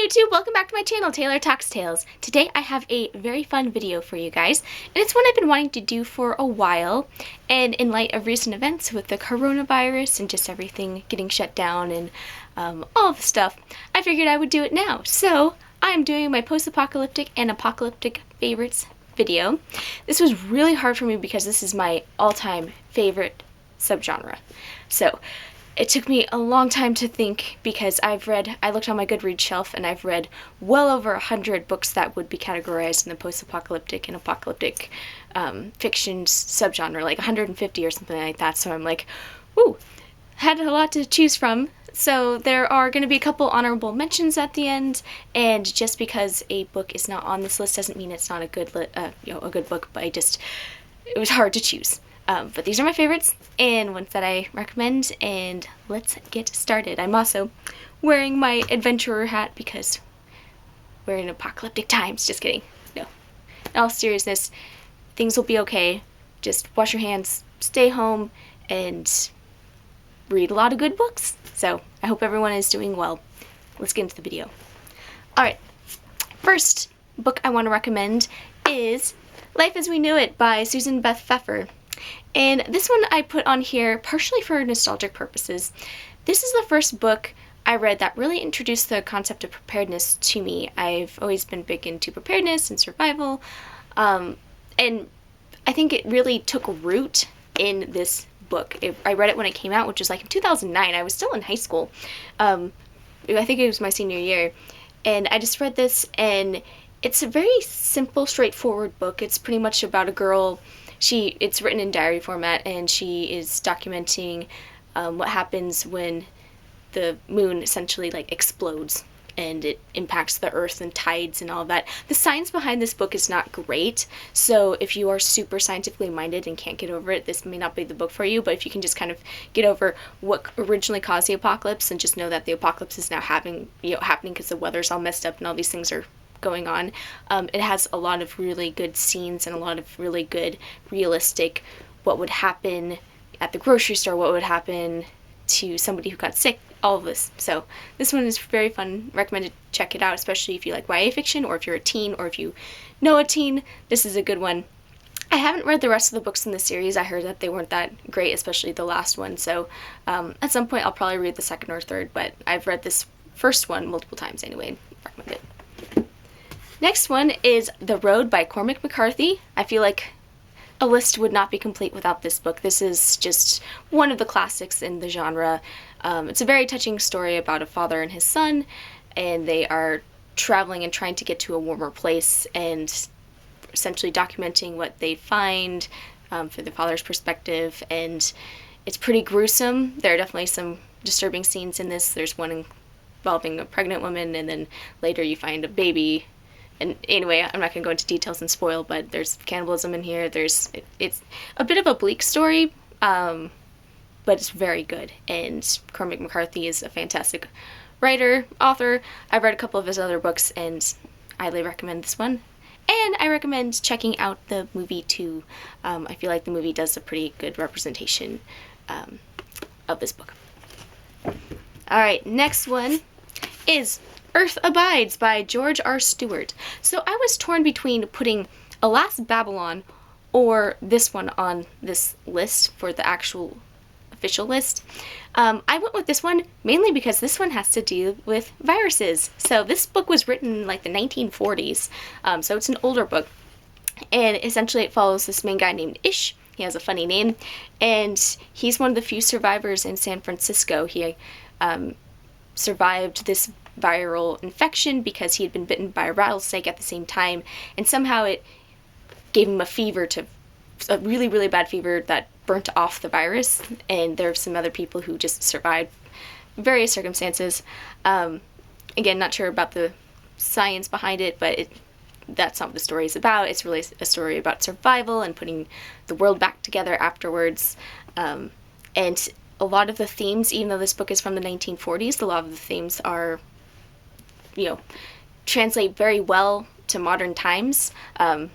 YouTube, welcome back to my channel, Taylor Talks Tales. Today I have a very fun video for you guys, and it's one I've been wanting to do for a while, and in light of recent events with the coronavirus and just everything getting shut down and all the stuff, I figured I would do it now. So I'm doing my post-apocalyptic and apocalyptic favorites video. This was really hard for me because this is my all-time favorite subgenre. So it took me a long time to think because I looked on my Goodreads shelf and I've read well over 100 books that would be categorized in the post-apocalyptic and apocalyptic fiction subgenre, like 150 or something like that. So I'm like, ooh, had a lot to choose from. So there are going to be a couple honorable mentions at the end, and just because a book is not on this list doesn't mean it's not a good book, but it was hard to choose. But these are my favorites and ones that I recommend, and let's get started. I'm also wearing my adventurer hat because we're in apocalyptic times. Just kidding. No. In all seriousness, things will be okay. Just wash your hands, stay home, and read a lot of good books. So I hope everyone is doing well. Let's get into the video. Alright, first book I want to recommend is Life as We Knew It by Susan Beth Pfeffer. And this one I put on here partially for nostalgic purposes. This is the first book I read that really introduced the concept of preparedness to me. I've always been big into preparedness and survival, and I think it really took root in this book. I read it when it came out, which was like in 2009. I was still in high school. I think it was my senior year. And I just read this, and it's a very simple, straightforward book. It's pretty much about a girl. It's written in diary format, and she is documenting what happens when the moon essentially explodes and it impacts the earth and tides and all that. The science behind this book is not great, so if you are super scientifically minded and can't get over it, this may not be the book for you. But if you can just kind of get over what originally caused the apocalypse and just know that the apocalypse is now happening because the weather's all messed up and all these things are going on. It has a lot of really good scenes and a lot of really good realistic what would happen at the grocery store, what would happen to somebody who got sick, all of this. So this one is very fun. Recommend to check it out, especially if you like YA fiction, or if you're a teen, or if you know a teen. This is a good one. I haven't read the rest of the books in the series. I heard that they weren't that great, especially the last one. So at some point I'll probably read the second or third, but I've read this first one multiple times anyway. Recommend it. Next one is The Road by Cormac McCarthy. I feel like a list would not be complete without this book. This is just one of the classics in the genre. It's a very touching story about a father and his son, and they are traveling and trying to get to a warmer place and essentially documenting what they find from the father's perspective. And it's pretty gruesome. There are definitely some disturbing scenes in this. There's one involving a pregnant woman, and then later you find a baby. And anyway, I'm not going to go into details and spoil, but there's cannibalism in here. It's a bit of a bleak story, but it's very good. And Cormac McCarthy is a fantastic writer, author. I've read a couple of his other books, and I highly recommend this one. And I recommend checking out the movie too. I feel like the movie does a pretty good representation of this book. Alright, next one is Earth Abides by George R. Stewart. So I was torn between putting Alas Babylon or this one on this list for the actual official list. I went with this one mainly because this one has to do with viruses. So this book was written in like the 1940s, so it's an older book. And essentially it follows this main guy named Ish. He has a funny name, and he's one of the few survivors in San Francisco. He survived this viral infection because he had been bitten by a rattlesnake at the same time, and somehow it gave him a really, really bad fever that burnt off the virus. And there are some other people who just survived various circumstances. Again, not sure about the science behind it, but that's not what the story is about. It's really a story about survival and putting the world back together afterwards. And a lot of the themes, even though this book is from the 1940s, a lot of the themes are, translate very well to modern times. I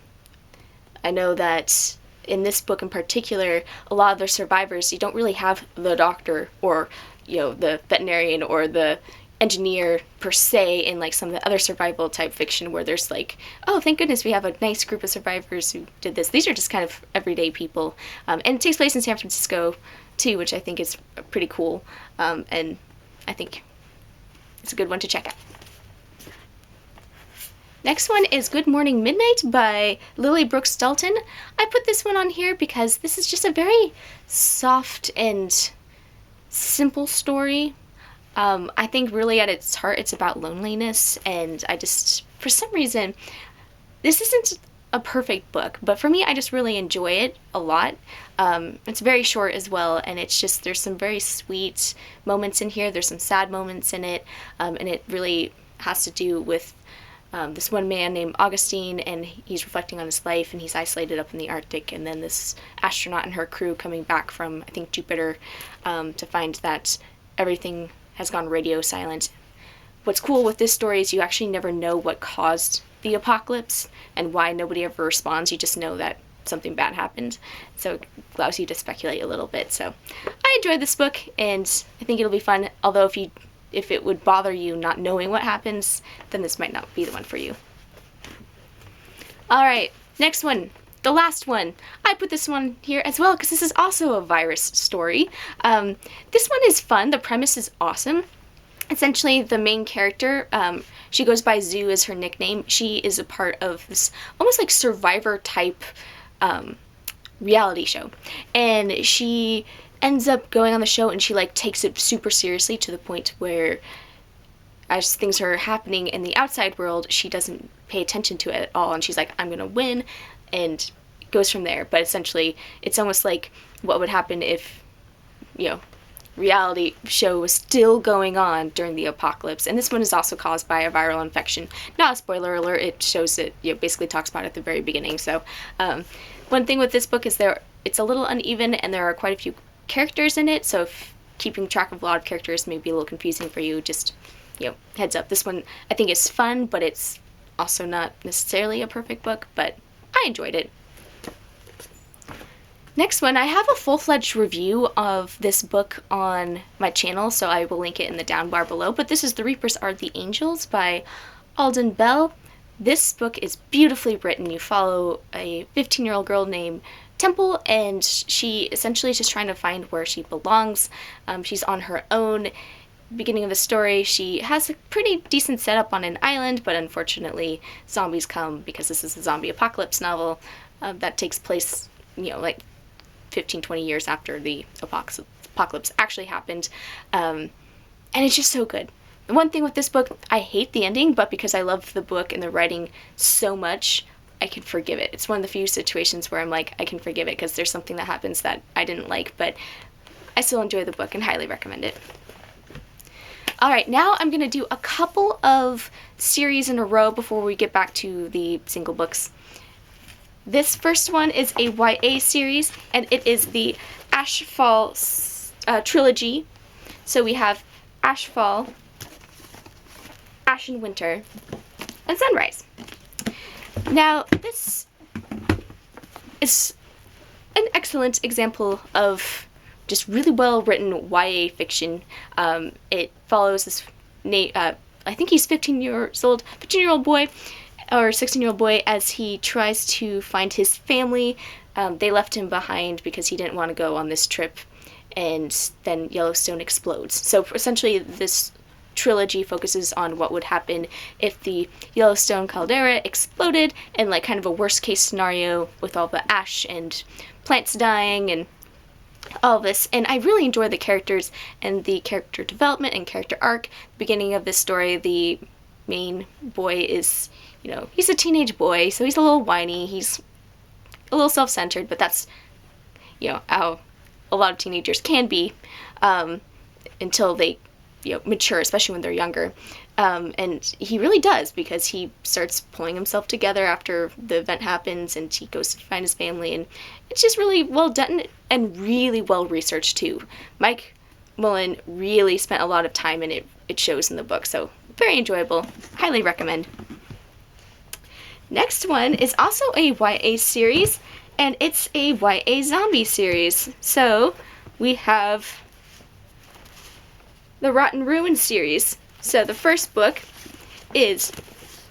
know that in this book in particular, a lot of the survivors, you don't really have the doctor or, the veterinarian or the engineer per se in like some of the other survival type fiction where there's like, oh, thank goodness we have a nice group of survivors who did this. These are just kind of everyday people. And it takes place in San Francisco too, which I think is pretty cool. And I think it's a good one to check out. Next one is Good Morning Midnight by Lily Brooks Dalton. I put this one on here because this is just a very soft and simple story. I think really at its heart it's about loneliness, and I just, for some reason, this isn't a perfect book, but for me I just really enjoy it a lot. It's very short as well, and it's just, there's some very sweet moments in here, there's some sad moments in it, and it really has to do with this one man named Augustine, and he's reflecting on his life, and he's isolated up in the Arctic, and then this astronaut and her crew coming back from, I think, Jupiter, to find that everything has gone radio silent. What's cool with this story is you actually never know what caused the apocalypse and why nobody ever responds. You just know that something bad happened, so it allows you to speculate a little bit. So I enjoyed this book, and I think it'll be fun, although if it would bother you not knowing what happens, then this might not be the one for you. Alright, next one. The last one. I put this one here as well because this is also a virus story. This one is fun. The premise is awesome. Essentially, the main character, she goes by Zoo as her nickname. She is a part of this almost like Survivor type reality show. And she ends up going on the show, and she like takes it super seriously to the point where as things are happening in the outside world, she doesn't pay attention to it at all, and she's like, I'm gonna win, and it goes from there. But essentially it's almost like what would happen if, you know, reality show was still going on during the apocalypse. And this one is also caused by a viral infection. Not a spoiler alert, it shows it, you know, basically talks about it at the very beginning. So one thing with this book is it's a little uneven, and there are quite a few characters in it, so if keeping track of a lot of characters may be a little confusing for you, just, you know, heads up. This one I think is fun, but it's also not necessarily a perfect book, but I enjoyed it. Next one, I have a full-fledged review of this book on my channel, so I will link it in the down bar below, but this is The Reapers Are the Angels by Alden Bell. This book is beautifully written. You follow a 15-year-old girl named Temple, and she essentially is just trying to find where she belongs. She's on her own. Beginning of the story, she has a pretty decent setup on an island, but unfortunately zombies come because this is a zombie apocalypse novel that takes place, you know, like 15-20 years after the apocalypse actually happened. And it's just so good. The one thing with this book, I hate the ending, but because I love the book and the writing so much, I can forgive it. It's one of the few situations where I'm like, I can forgive it because there's something that happens that I didn't like, but I still enjoy the book and highly recommend it. Alright, now I'm going to do a couple of series in a row before we get back to the single books. This first one is a YA series, and it is the Ashfall trilogy. So we have Ashfall, Ashen Winter, and Sunrise. Now, this is an excellent example of just really well-written YA fiction. It follows this, I think he's 15-year-old boy, or 16-year-old boy, as he tries to find his family. They left him behind because he didn't want to go on this trip, and then Yellowstone explodes. So essentially this trilogy focuses on what would happen if the Yellowstone caldera exploded, and like kind of a worst case scenario with all the ash and plants dying and all this. And I really enjoy the characters and the character development and character arc. Beginning of this story, the main boy is, you know, he's a teenage boy, so he's a little whiny, he's a little self-centered, but that's, you know, how a lot of teenagers can be until they, you know, mature, especially when they're younger. And he really does, because he starts pulling himself together after the event happens, and he goes to find his family, and it's just really well done and really well researched too. Mike Mullen really spent a lot of time in it. It shows in the book, so very enjoyable. Highly recommend. Next one is also a YA series, and it's a YA zombie series. So we have the Rotten Ruins series. So the first book is,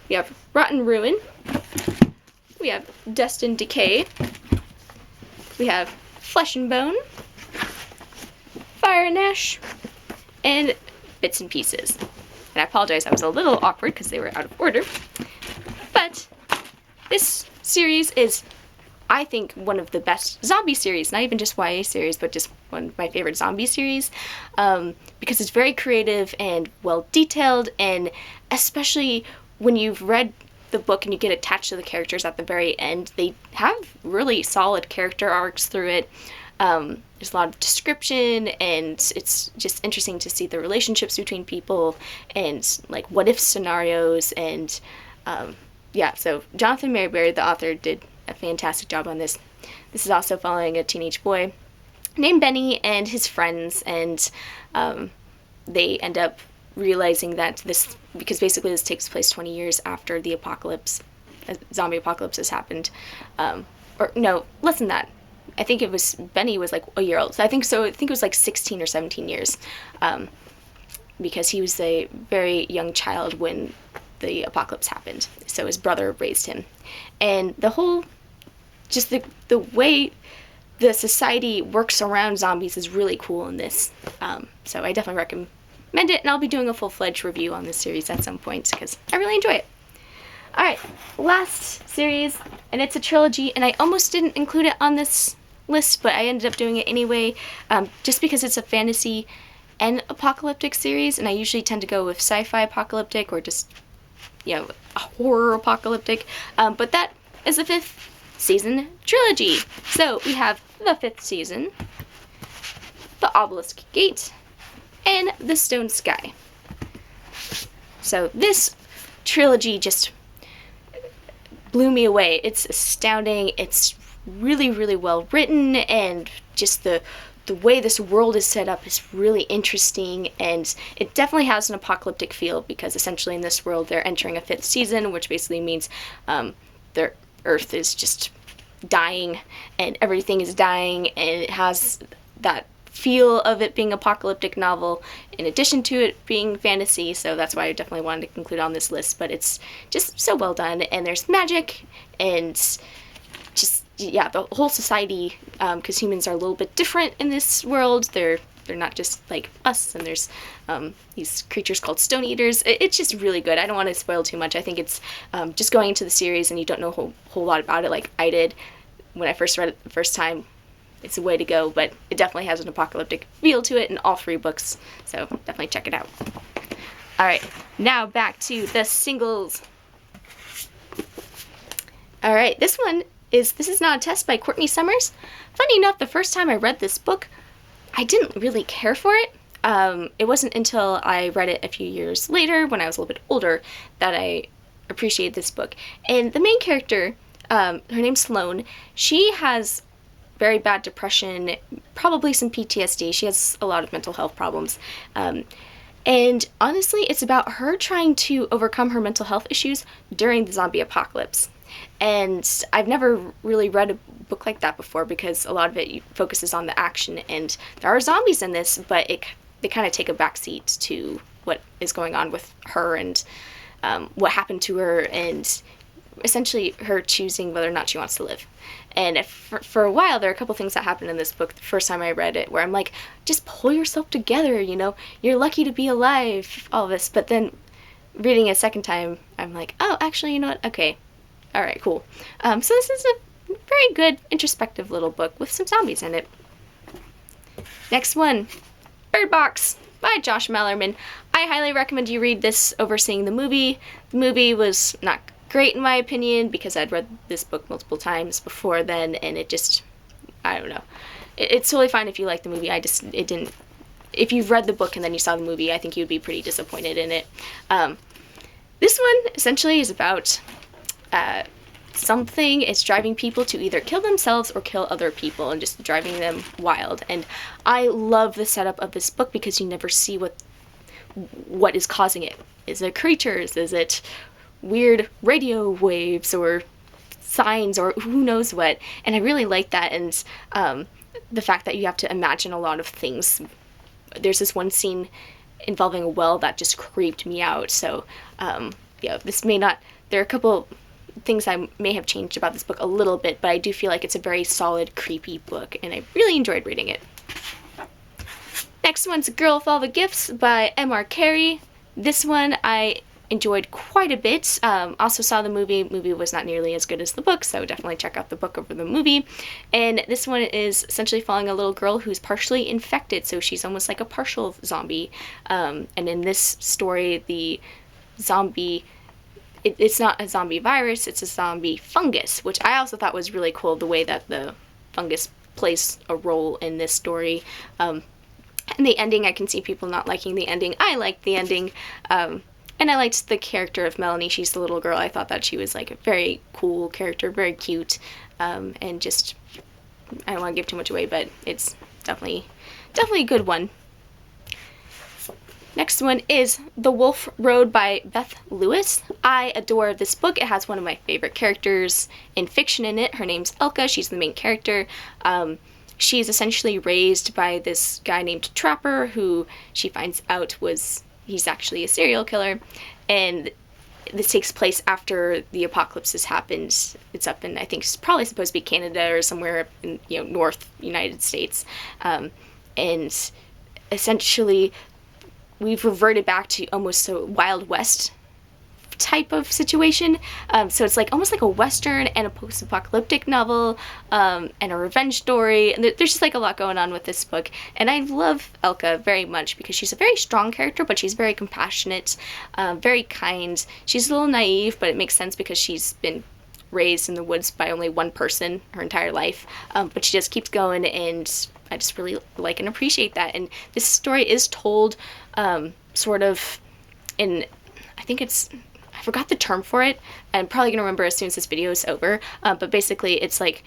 we have Rotten Ruin, we have Dust and Decay, we have Flesh and Bone, Fire and Ash, and Bits and Pieces. And I apologize, I was a little awkward because they were out of order. But this series is, I think, one of the best zombie series, not even just YA series, but just one of my favorite zombie series, because it's very creative and well detailed, and especially when you've read the book and you get attached to the characters at the very end, they have really solid character arcs through it. There's a lot of description, and it's just interesting to see the relationships between people and like what if scenarios. And yeah, so Jonathan Maryberry, the author, did a fantastic job on this. This is also following a teenage boy named Benny and his friends, and they end up realizing that this, because basically this takes place 20 years after the apocalypse, zombie apocalypse has happened, or no, less than that. I think it was, Benny was like a year old, so I think it was like 16 or 17 years, because he was a very young child when the apocalypse happened, so his brother raised him. And the whole, just the way the society works around zombies is really cool in this, so I definitely recommend it, and I'll be doing a full-fledged review on this series at some point, because I really enjoy it. Alright, last series, and it's a trilogy, and I almost didn't include it on this list, but I ended up doing it anyway, just because it's a fantasy and apocalyptic series, and I usually tend to go with sci-fi apocalyptic, or just, you know, a horror apocalyptic, but that is the 5th season trilogy. So we have the 5th season, the Obelisk Gate, and the Stone Sky. So this trilogy just blew me away. It's astounding. It's really, really well written, and just the way this world is set up is really interesting, and it definitely has an apocalyptic feel, because essentially in this world they're entering a 5th season, which basically means their Earth is just dying, and everything is dying, and it has that feel of it being apocalyptic novel in addition to it being fantasy, so that's why I definitely wanted to include on this list. But it's just so well done, and there's magic, and just, yeah, the whole society, because humans are a little bit different in this world. They're not just like us, and there's these creatures called stone eaters. It's just really good. I don't want to spoil too much. I think it's just going into the series and you don't know a whole lot about it like I did when I first read it the first time. It's a way to go, but it definitely has an apocalyptic feel to it in all 3 books, so definitely check it out. Alright, now back to the singles. Alright, this is Not a Test by Courtney Summers. Funny enough, the first time I read this book, I didn't really care for it. It wasn't until I read it a few years later, when I was a little bit older, that I appreciated this book. And the main character, her name's Sloane, she has very bad depression, probably some PTSD. She has a lot of mental health problems. And honestly, it's about her trying to overcome her mental health issues during the zombie apocalypse. And I've never really read a book like that before, because a lot of it focuses on the action, and there are zombies in this, but they kind of take a backseat to what is going on with her, and what happened to her, and essentially her choosing whether or not she wants to live. And for a while, there are a couple things that happened in this book the first time I read it, where I'm like, just pull yourself together, you know, you're lucky to be alive, all this. But then reading it a second time, I'm like, oh, actually, you know what, okay, alright, cool. So this is a very good, introspective little book with some zombies in it. Next one, Bird Box by Josh Malerman. I highly recommend you read this over seeing the movie. The movie was not great in my opinion, because I'd read this book multiple times before then, and it just, I don't know. It's totally fine if you like the movie. It didn't, if you've read the book and then you saw the movie, I think you'd be pretty disappointed in it. This one essentially is about something. It's driving people to either kill themselves or kill other people, and just driving them wild. And I love the setup of this book, because you never see what is causing it. Is it creatures? Is it weird radio waves or signs or who knows what? And I really like that, and the fact that you have to imagine a lot of things. There's this one scene involving a well that just creeped me out. So, this may not, there are a couple things I may have changed about this book a little bit, but I do feel like it's a very solid, creepy book, and I really enjoyed reading it. Next one's Girl with All the Gifts by M.R. Carey. This one I enjoyed quite a bit. Also saw the movie. Movie was not nearly as good as the book, so definitely check out the book over the movie. And this one is essentially following a little girl who's partially infected, so she's almost like a partial zombie. And in this story, the zombie, it's not a zombie virus, it's a zombie fungus, which I also thought was really cool, the way that the fungus plays a role in this story. And the ending, I can see people not liking the ending. I liked the ending. And I liked the character of Melanie. She's the little girl. I thought that she was like a very cool character, very cute. And just, I don't want to give too much away, but it's definitely a good one. Next one is The Wolf Road by Beth Lewis. I adore this book. It has one of my favorite characters in fiction in it. Her name's Elka. She's the main character. She's essentially raised by this guy named Trapper, who she finds out he's actually a serial killer, and this takes place after the apocalypse has happened. It's up in, I think it's probably supposed to be Canada or somewhere in, North United States, and essentially we've reverted back to almost a Wild West type of situation. So it's like almost like a Western and a post-apocalyptic novel, and a revenge story. And there's just like a lot going on with this book. And I love Elka very much because she's a very strong character, but she's very compassionate, very kind. She's a little naive, but it makes sense because she's been raised in the woods by only one person her entire life. But she just keeps going, and I just really like and appreciate that. And this story is told sort of in, I think it's, I forgot the term for it. I'm probably going to remember as soon as this video is over. But basically, it's like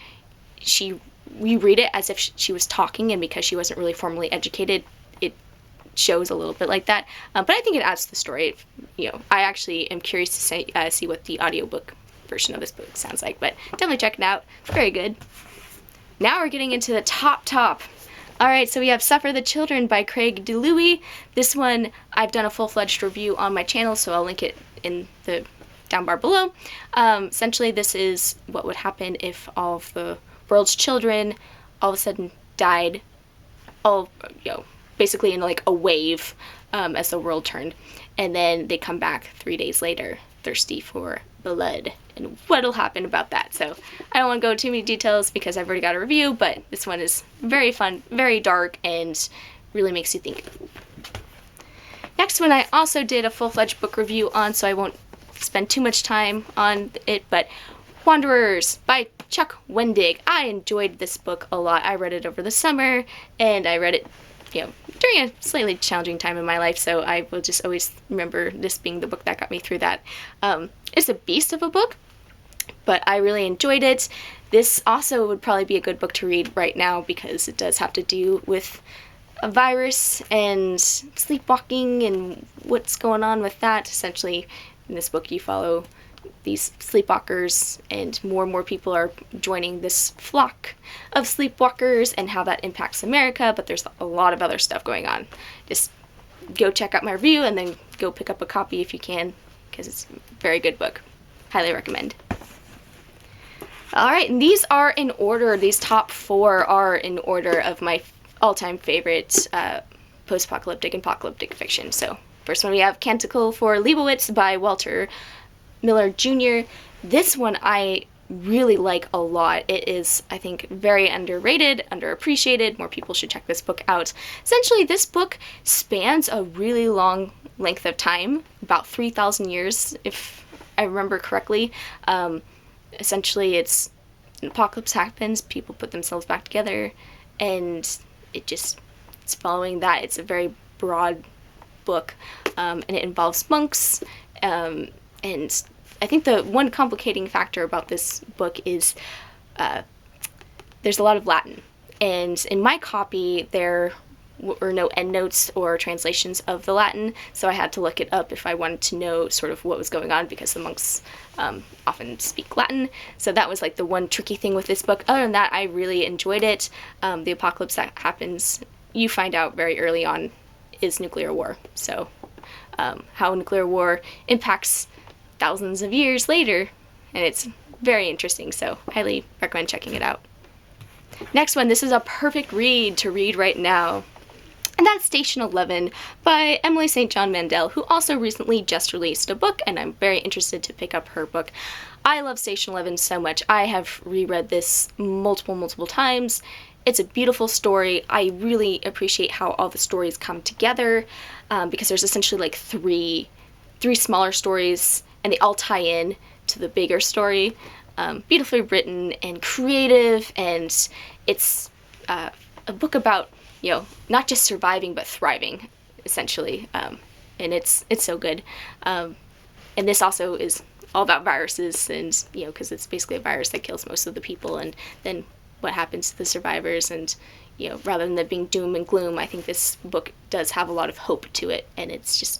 we read it as if she was talking, and because she wasn't really formally educated, it shows a little bit like that. But I think it adds to the story. I actually am curious to see what the audiobook version of this book sounds like. But definitely check it out. It's very good. Now we're getting into the top. Alright, so we have Suffer the Children by Craig DeLuey. This one, I've done a full-fledged review on my channel, so I'll link it in the down bar below. Essentially, this is what would happen if all of the world's children all of a sudden died, basically in like a wave, as the world turned. And then they come back 3 days later, thirsty for blood, and what'll happen about that. So I don't want to go into too many details because I've already got a review, but this one is very fun, very dark, and really makes you think. Next one I also did a full-fledged book review on, so I won't spend too much time on it, but Wanderers by Chuck Wendig. I enjoyed this book a lot. I read it over the summer, and I read it during a slightly challenging time in my life, so I will just always remember this being the book that got me through that. It's a beast of a book, but I really enjoyed it. This also would probably be a good book to read right now because it does have to do with a virus and sleepwalking and what's going on with that. Essentially, in this book you follow these sleepwalkers, and more people are joining this flock of sleepwalkers and how that impacts America, but there's a lot of other stuff going on. Just go check out my review and then go pick up a copy if you can, because it's a very good book. Highly recommend. Alright, and these are in order. These top 4 are in order of my all-time favorite post-apocalyptic and apocalyptic fiction. So first one we have Canticle for Leibowitz by Walter Miller Jr. This one I really like a lot. It is, I think, very underrated, underappreciated. More people should check this book out. Essentially, this book spans a really long length of time, about 3,000 years, if I remember correctly. Essentially, it's an apocalypse happens, people put themselves back together, and it's following that. It's a very broad book, and it involves monks, and I think the one complicating factor about this book is there's a lot of Latin, and in my copy there were no endnotes or translations of the Latin, so I had to look it up if I wanted to know sort of what was going on, because the monks often speak Latin. So that was like the one tricky thing with this book. Other than that, I really enjoyed it. The apocalypse that happens, you find out very early on is nuclear war. So how nuclear war impacts thousands of years later, and it's very interesting, so highly recommend checking it out. Next one, this is a perfect read to read right now, and that's Station 11 by Emily St. John Mandel, who also recently just released a book, and I'm very interested to pick up her book. I love Station 11 so much. I have reread this multiple times. It's a beautiful story. I really appreciate how all the stories come together, because there's essentially like three smaller stories, and they all tie in to the bigger story. Beautifully written and creative, and it's a book about, you know, not just surviving but thriving, essentially, and it's so good. And this also is all about viruses, and, you know, because it's basically a virus that kills most of the people, and then what happens to the survivors, and, you know, rather than it being doom and gloom, I think this book does have a lot of hope to it, and it's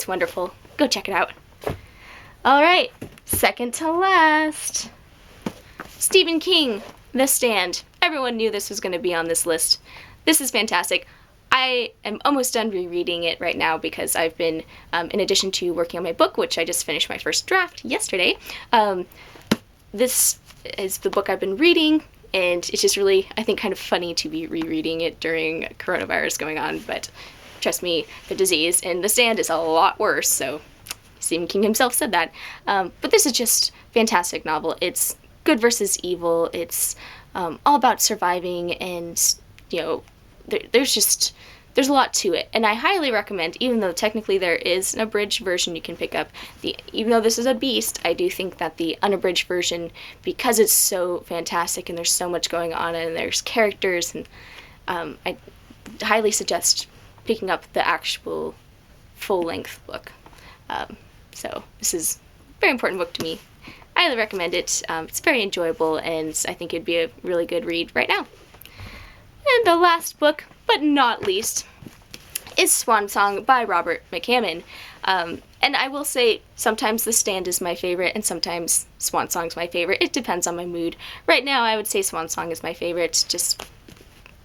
wonderful. Go check it out. All right, second to last, Stephen King, The Stand. Everyone knew this was going to be on this list. This is fantastic. I am almost done rereading it right now because I've been, in addition to working on my book, which I just finished my first draft yesterday, this is the book I've been reading, and it's just really, I think, kind of funny to be rereading it during coronavirus going on, but trust me, the disease in The Stand is a lot worse, so Stephen King himself said that. But this is just a fantastic novel. It's good versus evil. It's all about surviving, and, you know, there's a lot to it. And I highly recommend, even though technically there is an abridged version you can pick up, even though this is a beast, I do think that the unabridged version, because it's so fantastic and there's so much going on and there's characters, and I highly suggest picking up the actual full-length book. So this is a very important book to me. I highly recommend it. It's very enjoyable, and I think it'd be a really good read right now. And the last book, but not least, is Swan Song by Robert McCammon. And I will say, sometimes The Stand is my favorite, and sometimes Swan Song's my favorite. It depends on my mood. Right now, I would say Swan Song is my favorite. Just,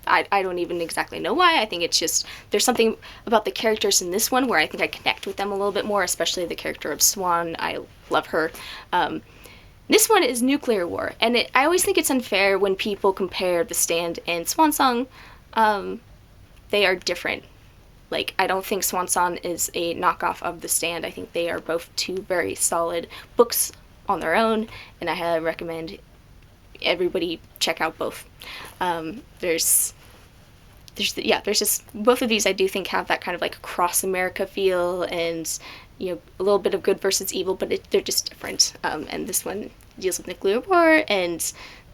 I don't even exactly know why. I think it's just, there's something about the characters in this one where I think I connect with them a little bit more, especially the character of Swan. I love her. This one is nuclear war, and I always think it's unfair when people compare The Stand and Swan Song. They are different. Like, I don't think Swan Song is a knockoff of The Stand. I think they are both two very solid books on their own, and I highly recommend everybody check out both. There's just, both of these I do think have that kind of like cross America feel, and, you know, a little bit of good versus evil, but they're just different. And this one deals with nuclear war and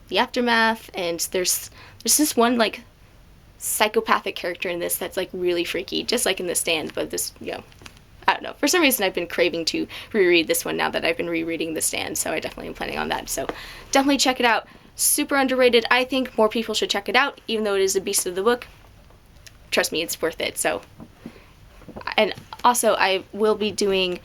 the aftermath, and there's this one like psychopathic character in this that's like really freaky, just like in The Stand, but this, you know, I don't know, for some reason I've been craving to reread this one now that I've been rereading The Stand, so I definitely am planning on that. So definitely check it out. Super underrated. I think more people should check it out, even though it is a beast of the book. Trust me, it's worth it. So, and also I will be doing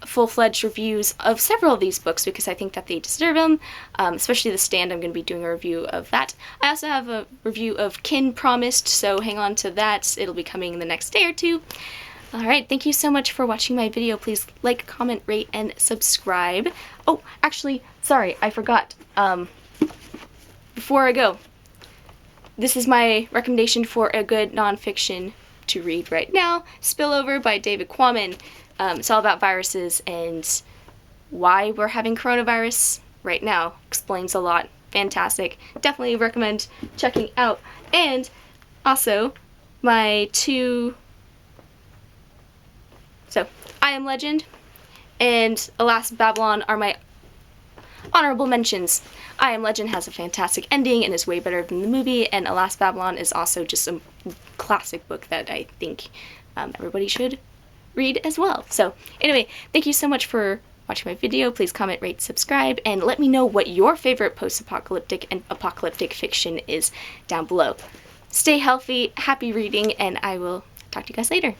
full-fledged reviews of several of these books because I think that they deserve them, especially The Stand. I'm going to be doing a review of that. I also have a review of Kin promised, so hang on to that. It'll be coming in the next day or two. Alright, thank you so much for watching my video. Please like, comment, rate, and subscribe. Oh, actually, sorry, I forgot. Before I go, this is my recommendation for a good nonfiction to read right now. Spillover by David Quammen. It's all about viruses and why we're having coronavirus right now. Explains a lot. Fantastic. Definitely recommend checking out. And also, my two... So, I Am Legend and Alas Babylon are my honorable mentions. I Am Legend has a fantastic ending and is way better than the movie, and Alas Babylon is also just a classic book that I think everybody should read as well. So anyway, thank you so much for watching my video. Please comment, rate, subscribe, and let me know what your favorite post-apocalyptic and apocalyptic fiction is down below. Stay healthy, happy reading, and I will talk to you guys later.